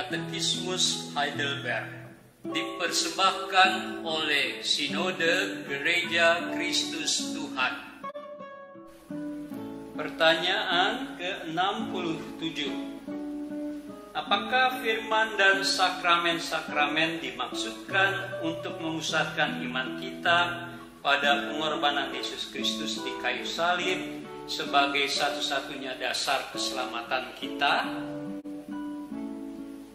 Katekismus Heidelberg dipersembahkan oleh Sinode Gereja Kristus Tuhan. Pertanyaan ke-67. Apakah firman dan sakramen-sakramen dimaksudkan untuk memusatkan iman kita pada pengorbanan Yesus Kristus di kayu salib sebagai satu-satunya dasar keselamatan kita?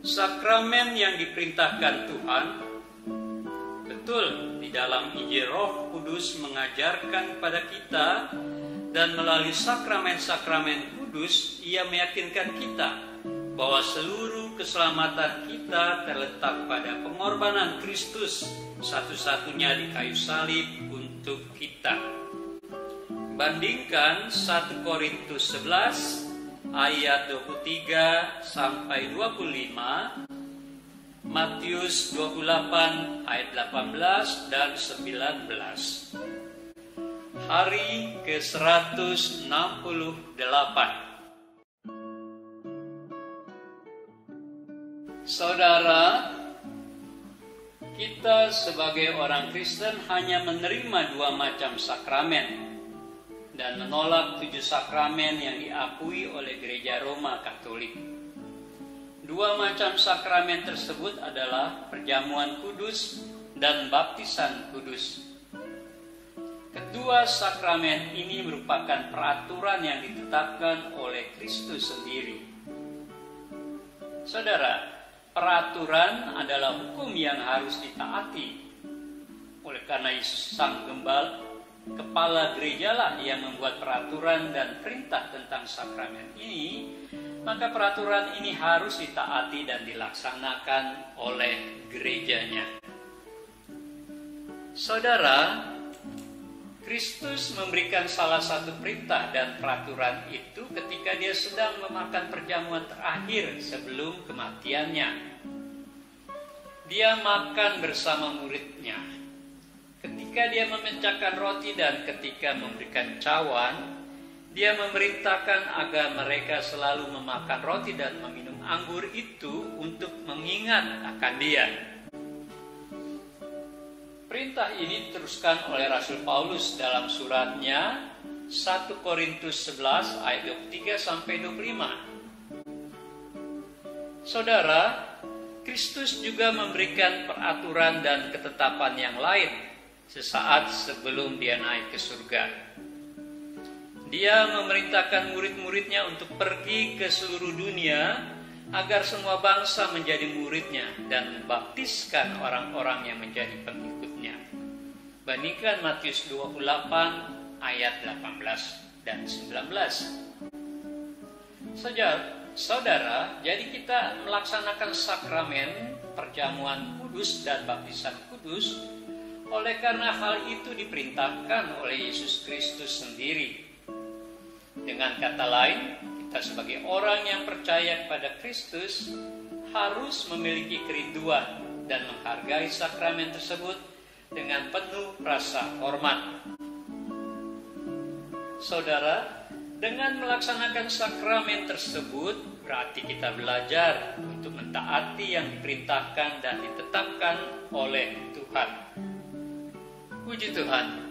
Sakramen yang diperintahkan Tuhan, betul, di dalam Injil Roh Kudus mengajarkan kepada kita, dan melalui sakramen-sakramen kudus Ia meyakinkan kita bahwa seluruh keselamatan kita terletak pada pengorbanan Kristus satu-satunya di kayu salib untuk kita. Bandingkan 1 Korintus 11 ayat 23 sampai 25, Matius 28 ayat 18 dan 19. Hari ke-168. Saudara, kita sebagai orang Kristen hanya menerima 2 macam sakramen dan menolak 7 sakramen yang diakui oleh Gereja Roma Katolik. 2 macam sakramen tersebut adalah perjamuan kudus dan baptisan kudus. Kedua sakramen ini merupakan peraturan yang ditetapkan oleh Kristus sendiri. Saudara, peraturan adalah hukum yang harus ditaati. Oleh karena Yesus Sang Kepala gerejalah yang membuat peraturan dan perintah tentang sakramen ini, maka peraturan ini harus ditaati dan dilaksanakan oleh gerejanya. Saudara, Kristus memberikan salah satu perintah dan peraturan itu ketika Dia sedang memakan perjamuan terakhir sebelum kematiannya. Dia makan bersama muridnya. Ketika Dia memecahkan roti dan ketika memberikan cawan, Dia memerintahkan agar mereka selalu memakan roti dan meminum anggur itu untuk mengingat akan Dia. Perintah ini diteruskan oleh Rasul Paulus dalam suratnya 1 Korintus 11 ayat 23 sampai 25. Saudara, Kristus juga memberikan peraturan dan ketetapan yang lain sesaat sebelum Dia naik ke surga. Dia memerintahkan murid-muridnya untuk pergi ke seluruh dunia agar semua bangsa menjadi muridnya dan membaptiskan orang-orang yang menjadi pengikutnya. Bandingkan Matius 28 ayat 18 dan 19. Saudara, jadi kita melaksanakan sakramen perjamuan kudus dan baptisan kudus oleh karena hal itu diperintahkan oleh Yesus Kristus sendiri. Dengan kata lain, kita sebagai orang yang percaya kepada Kristus harus memiliki kerinduan dan menghargai sakramen tersebut dengan penuh rasa hormat. Saudara, dengan melaksanakan sakramen tersebut berarti kita belajar untuk mentaati yang diperintahkan dan ditetapkan oleh Tuhan. Puji Tuhan.